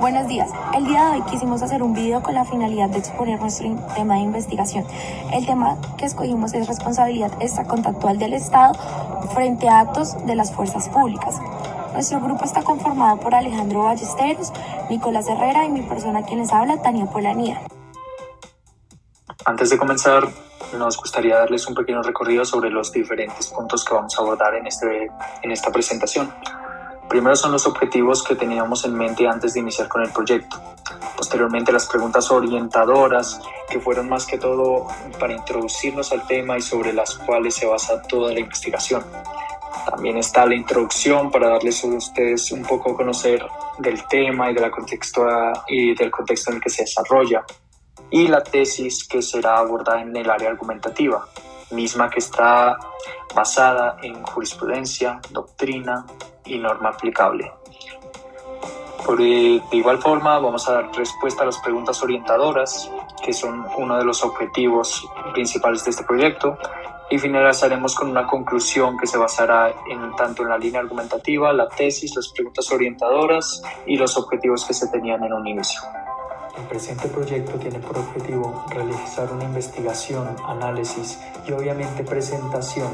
Buenos días. El día de hoy quisimos hacer un video con la finalidad de exponer nuestro tema de investigación. El tema que escogimos es responsabilidad extracontractual del Estado frente a actos de las fuerzas públicas. Nuestro grupo está conformado por Alejandro Ballesteros, Nicolás Herrera y mi persona quien les habla, Tania Polanía. Antes de comenzar, nos gustaría darles un pequeño recorrido sobre los diferentes puntos que vamos a abordar en esta presentación. Primero son los objetivos que teníamos en mente antes de iniciar con el proyecto. Posteriormente las preguntas orientadoras, que fueron más que todo para introducirnos al tema y sobre las cuales se basa toda la investigación. También está la introducción para darles a ustedes un poco a conocer del tema y del contexto en el que se desarrolla. Y la tesis, que será abordada en el área argumentativa, misma que está basada en jurisprudencia, doctrina y norma aplicable. De igual forma, vamos a dar respuesta a las preguntas orientadoras, que son uno de los objetivos principales de este proyecto, y finalizaremos con una conclusión que se basará tanto en la línea argumentativa, la tesis, las preguntas orientadoras y los objetivos que se tenían en un inicio. El presente proyecto tiene por objetivo realizar una investigación, análisis y obviamente presentación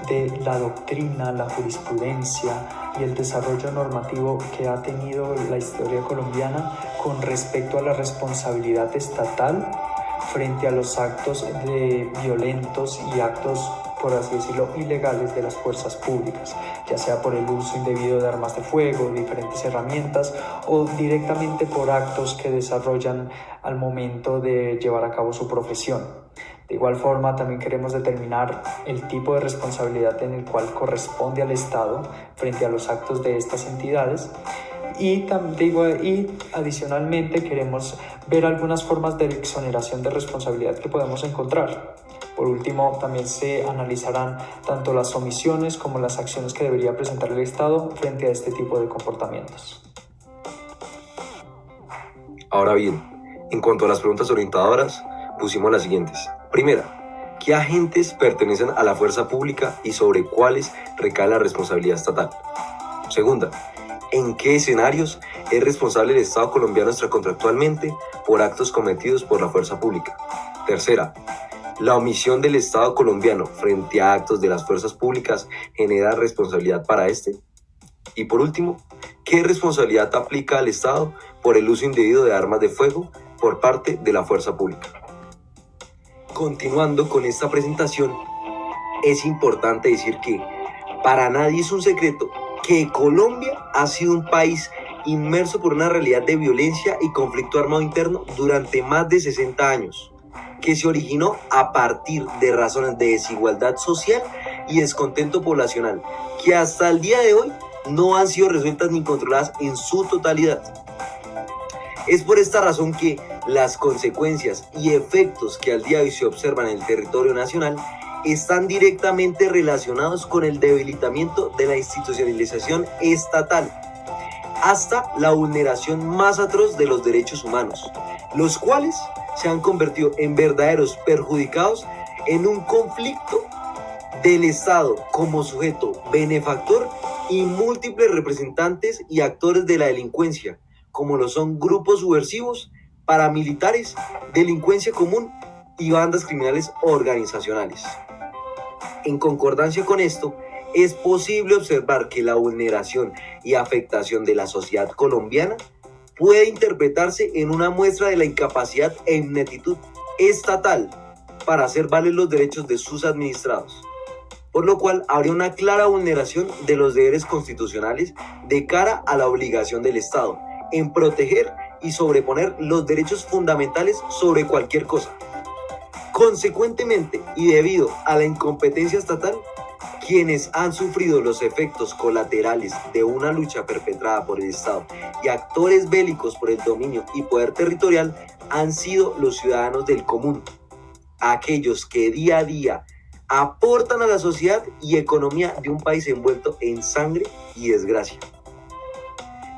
de la doctrina, la jurisprudencia y el desarrollo normativo que ha tenido la historia colombiana con respecto a la responsabilidad estatal frente a los actos violentos y actos, por así decirlo, ilegales de las fuerzas públicas, ya sea por el uso indebido de armas de fuego, diferentes herramientas o directamente por actos que desarrollan al momento de llevar a cabo su profesión. De igual forma, también queremos determinar el tipo de responsabilidad en el cual corresponde al Estado frente a los actos de estas entidades. Y adicionalmente queremos ver algunas formas de exoneración de responsabilidad que podemos encontrar. Por último, también se analizarán tanto las omisiones como las acciones que debería presentar el Estado frente a este tipo de comportamientos. Ahora bien, en cuanto a las preguntas orientadoras, pusimos las siguientes. Primera, ¿qué agentes pertenecen a la fuerza pública y sobre cuáles recae la responsabilidad estatal? Segunda, ¿en qué escenarios es responsable el Estado colombiano extracontractualmente por actos cometidos por la fuerza pública? Tercera, ¿la omisión del Estado colombiano frente a actos de las fuerzas públicas genera responsabilidad para este? Y por último, ¿qué responsabilidad aplica al Estado por el uso indebido de armas de fuego por parte de la fuerza pública? Continuando con esta presentación, es importante decir que para nadie es un secreto que Colombia ha sido un país inmerso por una realidad de violencia y conflicto armado interno durante más de 60 años, que se originó a partir de razones de desigualdad social y descontento poblacional, que hasta el día de hoy no han sido resueltas ni controladas en su totalidad. Es por esta razón que las consecuencias y efectos que al día de hoy se observan en el territorio nacional están directamente relacionados con el debilitamiento de la institucionalización estatal, hasta la vulneración más atroz de los derechos humanos, los cuales se han convertido en verdaderos perjudicados en un conflicto del Estado como sujeto benefactor y múltiples representantes y actores de la delincuencia, como lo son grupos subversivos, paramilitares, delincuencia común y bandas criminales organizacionales. En concordancia con esto, es posible observar que la vulneración y afectación de la sociedad colombiana puede interpretarse en una muestra de la incapacidad e ineptitud estatal para hacer valer los derechos de sus administrados, por lo cual habría una clara vulneración de los deberes constitucionales de cara a la obligación del Estado en proteger y sobreponer los derechos fundamentales sobre cualquier cosa. Consecuentemente, y debido a la incompetencia estatal, quienes han sufrido los efectos colaterales de una lucha perpetrada por el Estado y actores bélicos por el dominio y poder territorial han sido los ciudadanos del común, aquellos que día a día aportan a la sociedad y economía de un país envuelto en sangre y desgracia.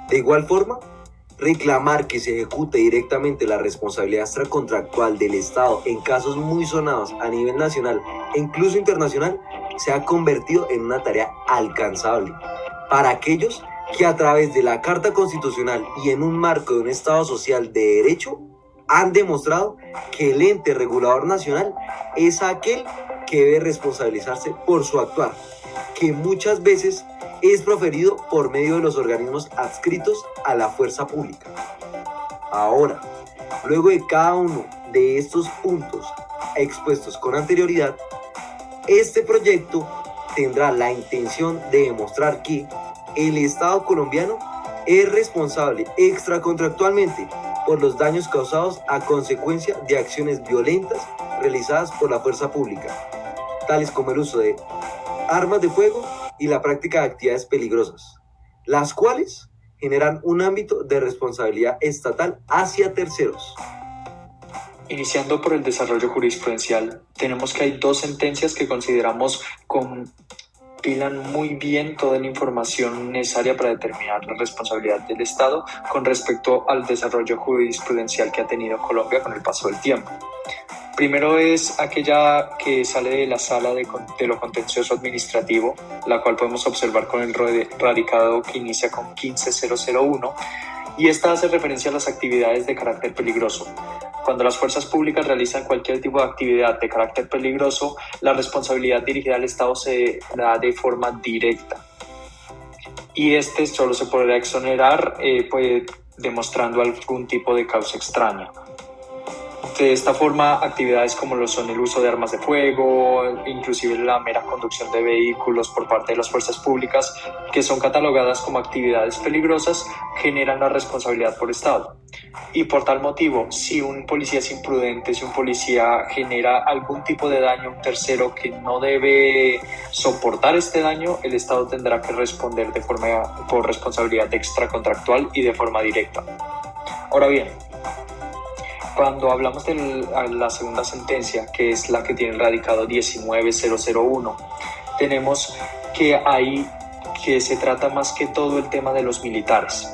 De igual forma, reclamar que se ejecute directamente la responsabilidad extracontractual del Estado en casos muy sonados a nivel nacional e incluso internacional se ha convertido en una tarea alcanzable para aquellos que a través de la Carta Constitucional y en un marco de un Estado social de derecho, han demostrado que el ente regulador nacional es aquel que debe responsabilizarse por su actuar, que muchas veces es proferido por medio de los organismos adscritos a la fuerza pública. Ahora, luego de cada uno de estos puntos expuestos con anterioridad, este proyecto tendrá la intención de demostrar que el Estado colombiano es responsable extracontractualmente por los daños causados a consecuencia de acciones violentas realizadas por la fuerza pública, tales como el uso de armas de fuego y la práctica de actividades peligrosas, las cuales generan un ámbito de responsabilidad estatal hacia terceros. Iniciando por el desarrollo jurisprudencial, tenemos que hay dos sentencias que consideramos compilan muy bien toda la información necesaria para determinar la responsabilidad del Estado con respecto al desarrollo jurisprudencial que ha tenido Colombia con el paso del tiempo. Primero es aquella que sale de la sala de lo contencioso administrativo, la cual podemos observar con el radicado que inicia con 15001, y esta hace referencia a las actividades de carácter peligroso. Cuando las fuerzas públicas realizan cualquier tipo de actividad de carácter peligroso, la responsabilidad dirigida al Estado se da de forma directa. Y este solo se podrá exonerar demostrando algún tipo de causa extraña. De esta forma, actividades como lo son el uso de armas de fuego, inclusive la mera conducción de vehículos por parte de las fuerzas públicas, que son catalogadas como actividades peligrosas, generan la responsabilidad por Estado. Y por tal motivo, si un policía es imprudente, si un policía genera algún tipo de daño a un tercero que no debe soportar este daño, el Estado tendrá que responder por responsabilidad extracontractual y de forma directa. Ahora bien, cuando hablamos de la segunda sentencia, que es la que tiene el radicado 19001, tenemos que se trata más que todo el tema de los militares.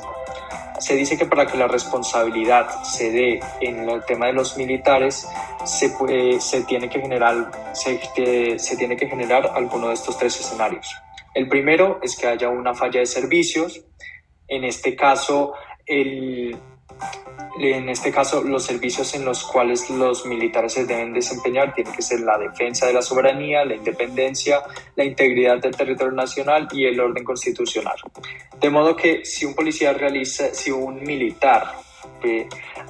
Se dice que para que la responsabilidad se dé en el tema de los militares se tiene que generar alguno de estos tres escenarios. El primero es que haya una falla de servicios. En este caso, los servicios en los cuales los militares se deben desempeñar tienen que ser la defensa de la soberanía, la independencia, la integridad del territorio nacional y el orden constitucional. De modo que si un militar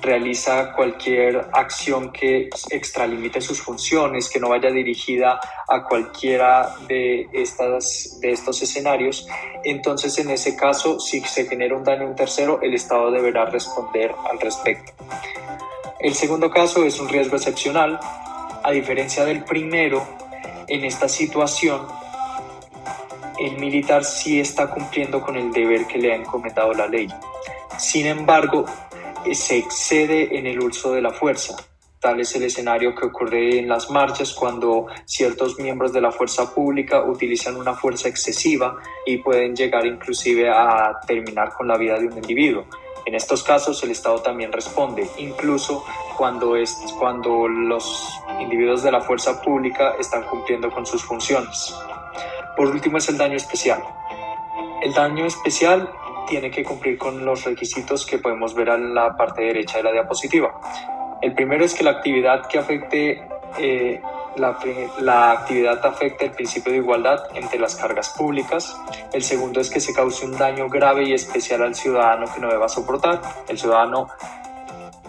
realiza cualquier acción que extralimite sus funciones, que no vaya dirigida a cualquiera de estos escenarios, entonces en ese caso, si se genera un daño a un tercero, el Estado deberá responder al respecto. El segundo caso es un riesgo excepcional. A diferencia del primero, en esta situación, el militar sí está cumpliendo con el deber que le ha encomendado la ley. Sin embargo, se excede en el uso de la fuerza. Tal es el escenario que ocurre en las marchas cuando ciertos miembros de la fuerza pública utilizan una fuerza excesiva y pueden llegar inclusive a terminar con la vida de un individuo. En estos casos el Estado también responde, incluso cuando los individuos de la fuerza pública están cumpliendo con sus funciones. Por último es el daño especial. El daño especial tiene que cumplir con los requisitos que podemos ver en la parte derecha de la diapositiva. El primero es que la actividad que afecte la actividad afecta el principio de igualdad entre las cargas públicas. El segundo es que se cause un daño grave y especial al ciudadano que no deba soportar. El ciudadano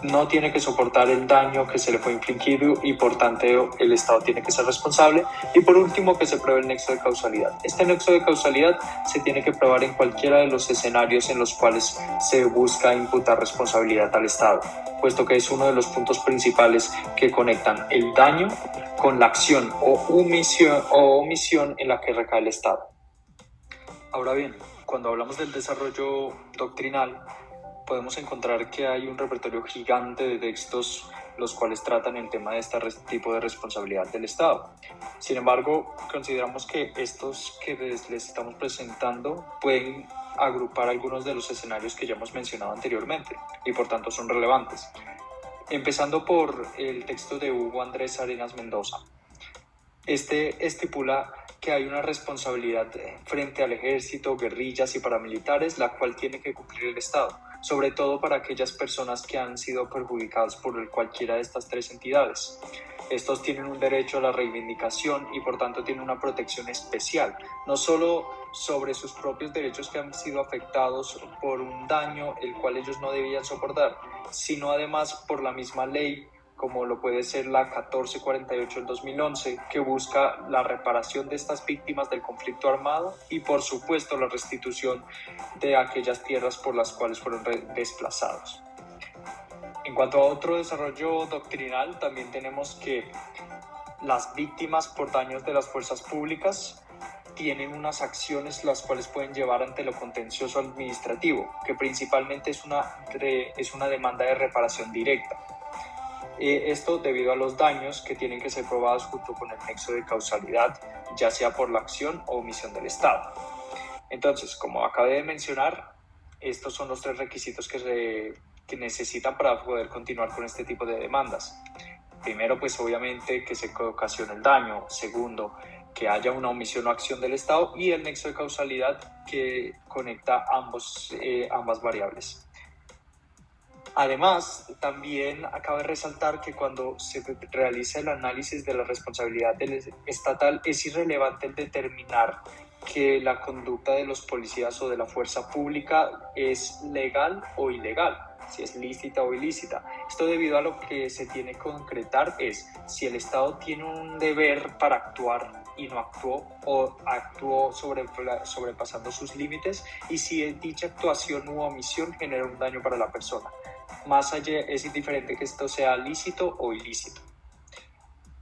no tiene que soportar el daño que se le fue infligido y por tanto el Estado tiene que ser responsable. Y por último, que se pruebe el nexo de causalidad. Este nexo de causalidad se tiene que probar en cualquiera de los escenarios en los cuales se busca imputar responsabilidad al Estado, puesto que es uno de los puntos principales que conectan el daño con la acción o omisión en la que recae el Estado. Ahora bien, cuando hablamos del desarrollo doctrinal, podemos encontrar que hay un repertorio gigante de textos los cuales tratan el tema de este tipo de responsabilidad del Estado. Sin embargo, consideramos que estos que les estamos presentando pueden agrupar algunos de los escenarios que ya hemos mencionado anteriormente y por tanto son relevantes. Empezando por el texto de Hugo Andrés Arenas Mendoza. Este estipula que hay una responsabilidad frente al ejército, guerrillas y paramilitares, la cual tiene que cumplir el Estado, sobre todo para aquellas personas que han sido perjudicadas por cualquiera de estas tres entidades. Estos tienen un derecho a la reivindicación y por tanto tienen una protección especial, no solo sobre sus propios derechos que han sido afectados por un daño el cual ellos no debían soportar, sino además por la misma ley, como lo puede ser la 1448 del 2011, que busca la reparación de estas víctimas del conflicto armado y por supuesto la restitución de aquellas tierras por las cuales fueron desplazados. En cuanto a otro desarrollo doctrinal, también tenemos que las víctimas por daños de las fuerzas públicas tienen unas acciones las cuales pueden llevar ante lo contencioso administrativo, que principalmente es una demanda de reparación directa. Esto debido a los daños que tienen que ser probados junto con el nexo de causalidad, ya sea por la acción o omisión del Estado. Entonces, como acabé de mencionar, estos son los tres requisitos que necesitan para poder continuar con este tipo de demandas. Primero, pues obviamente que se ocasione el daño. Segundo, que haya una omisión o acción del Estado, y el nexo de causalidad que conecta ambas variables. Además, también cabe resaltar que cuando se realiza el análisis de la responsabilidad estatal, es irrelevante el determinar que la conducta de los policías o de la fuerza pública es legal o ilegal, si es lícita o ilícita. Esto debido a lo que se tiene que concretar es si el Estado tiene un deber para actuar y no actuó, o actuó sobrepasando sus límites, y si dicha actuación u omisión genera un daño para la persona. Más allá es indiferente que esto sea lícito o ilícito.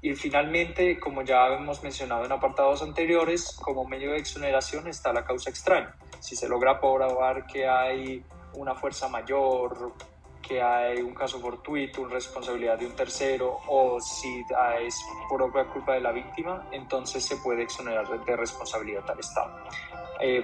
Y finalmente, como ya hemos mencionado en apartados anteriores, como medio de exoneración está la causa extraña. Si se logra probar que hay una fuerza mayor, que hay un caso fortuito, una responsabilidad de un tercero, o si es propia culpa de la víctima, entonces se puede exonerar de responsabilidad al Estado.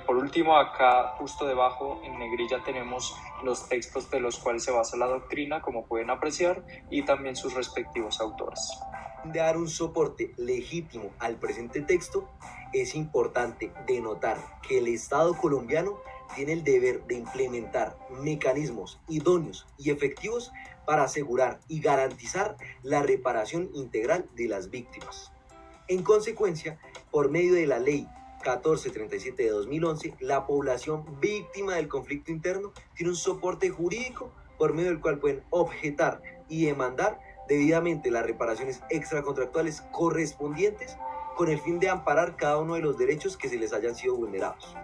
Por último, acá justo debajo en negrilla tenemos los textos de los cuales se basa la doctrina, como pueden apreciar, y también sus respectivos autores. De dar un soporte legítimo al presente texto, es importante denotar que el Estado colombiano tiene el deber de implementar mecanismos idóneos y efectivos para asegurar y garantizar la reparación integral de las víctimas. En consecuencia, por medio de la Ley 1437 de 2011, la población víctima del conflicto interno tiene un soporte jurídico por medio del cual pueden objetar y demandar debidamente las reparaciones extracontractuales correspondientes con el fin de amparar cada uno de los derechos que se les hayan sido vulnerados.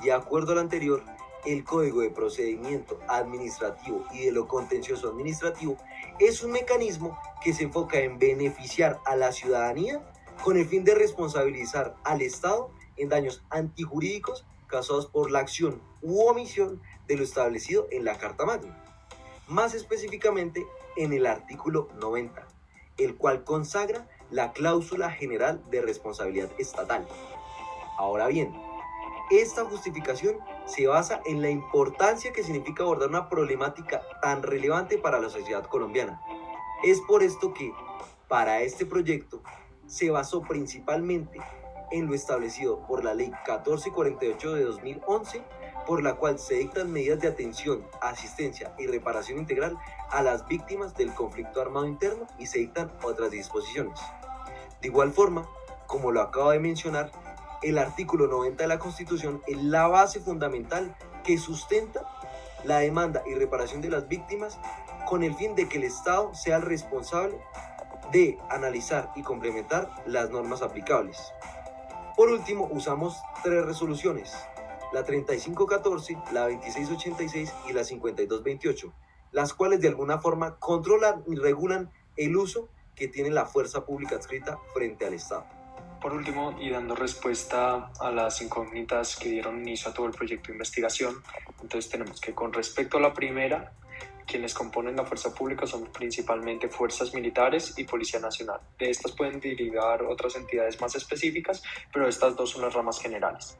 De acuerdo a lo anterior, el Código de Procedimiento Administrativo y de lo Contencioso Administrativo es un mecanismo que se enfoca en beneficiar a la ciudadanía con el fin de responsabilizar al Estado en daños antijurídicos causados por la acción u omisión de lo establecido en la Carta Magna. Más específicamente en el artículo 90, el cual consagra la cláusula general de responsabilidad estatal. Ahora bien, esta justificación se basa en la importancia que significa abordar una problemática tan relevante para la sociedad colombiana. Es por esto que, para este proyecto, se basó principalmente en lo establecido por la Ley 1448 de 2011, por la cual se dictan medidas de atención, asistencia y reparación integral a las víctimas del conflicto armado interno, y se dictan otras disposiciones. De igual forma, como lo acabo de mencionar, el artículo 90 de la Constitución es la base fundamental que sustenta la demanda y reparación de las víctimas, con el fin de que el Estado sea el responsable de analizar y complementar las normas aplicables. Por último, usamos tres resoluciones: la 3514, la 2686 y la 5228, las cuales de alguna forma controlan y regulan el uso que tiene la fuerza pública adscrita frente al Estado. Por último, y dando respuesta a las incógnitas que dieron inicio a todo el proyecto de investigación, entonces tenemos que, con respecto a la primera, quienes componen la fuerza pública son principalmente fuerzas militares y Policía Nacional. De estas pueden derivar otras entidades más específicas, pero estas dos son las ramas generales.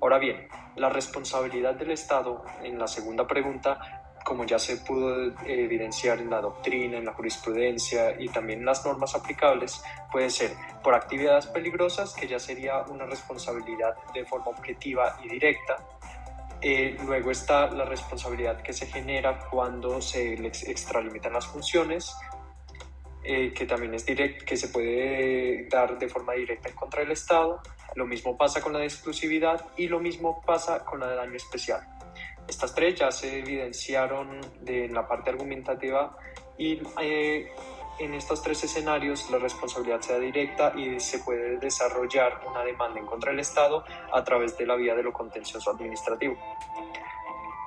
Ahora bien, la responsabilidad del Estado, en la segunda pregunta, como ya se pudo evidenciar en la doctrina, en la jurisprudencia y también en las normas aplicables, puede ser por actividades peligrosas, que ya sería una responsabilidad de forma objetiva y directa. Luego está la responsabilidad que se genera cuando se les extralimitan las funciones, que también es que se puede dar de forma directa en contra del Estado. Lo mismo pasa con la de exclusividad y lo mismo pasa con la de daño especial. Estas tres ya se evidenciaron en la parte argumentativa y en estos tres escenarios la responsabilidad sea directa y se puede desarrollar una demanda en contra del Estado a través de la vía de lo contencioso administrativo.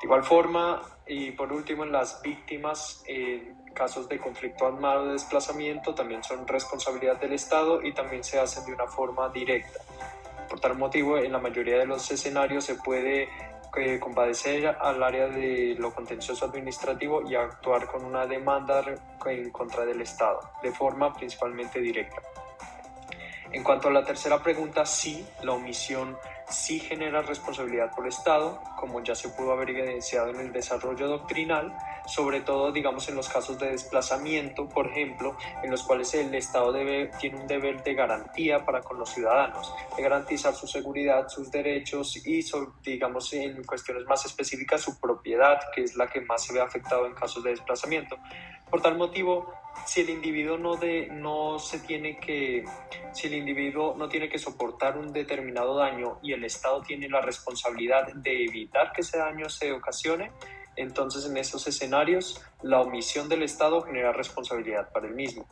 De igual forma, y por último, en las víctimas, casos de conflicto armado de desplazamiento también son responsabilidad del Estado y también se hacen de una forma directa. Por tal motivo, en la mayoría de los escenarios se puede compadecer al área de lo contencioso administrativo y actuar con una demanda en contra del Estado, de forma principalmente directa. En cuanto a la tercera pregunta, sí, la omisión sí genera responsabilidad por el Estado, como ya se pudo haber evidenciado en el desarrollo doctrinal, sobre todo, digamos, en los casos de desplazamiento, por ejemplo, en los cuales el Estado tiene un deber de garantía para con los ciudadanos, de garantizar su seguridad, sus derechos y, digamos, en cuestiones más específicas, su propiedad, que es la que más se ve afectado en casos de desplazamiento. Por tal motivo, si el individuo no tiene que soportar un determinado daño y el Estado tiene la responsabilidad de evitar que ese daño se ocasione, entonces en esos escenarios la omisión del Estado genera responsabilidad para el mismo.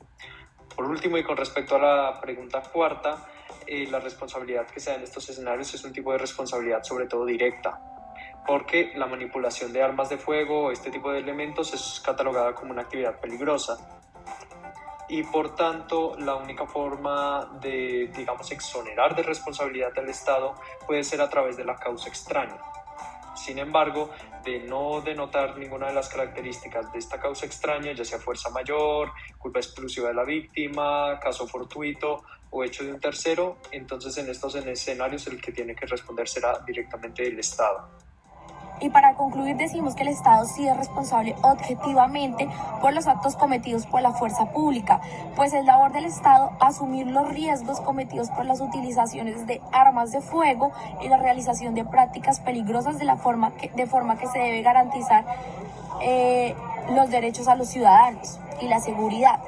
Por último, y con respecto a la pregunta cuarta, la responsabilidad que se da en estos escenarios es un tipo de responsabilidad sobre todo directa, porque la manipulación de armas de fuego o este tipo de elementos es catalogada como una actividad peligrosa. Y por tanto, la única forma de, digamos, exonerar de responsabilidad del Estado puede ser a través de la causa extraña. Sin embargo, de no denotar ninguna de las características de esta causa extraña, ya sea fuerza mayor, culpa exclusiva de la víctima, caso fortuito o hecho de un tercero, entonces en estos escenarios el que tiene que responder será directamente el Estado. Y para concluir, decimos que el Estado sí es responsable objetivamente por los actos cometidos por la fuerza pública, pues es labor del Estado asumir los riesgos cometidos por las utilizaciones de armas de fuego y la realización de prácticas peligrosas de forma que se debe garantizar los derechos a los ciudadanos y la seguridad.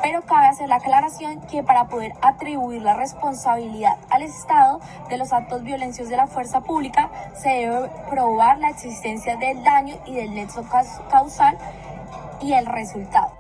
Pero cabe hacer la aclaración que para poder atribuir la responsabilidad al Estado de los actos violentos de la fuerza pública se debe probar la existencia del daño y del nexo causal y el resultado.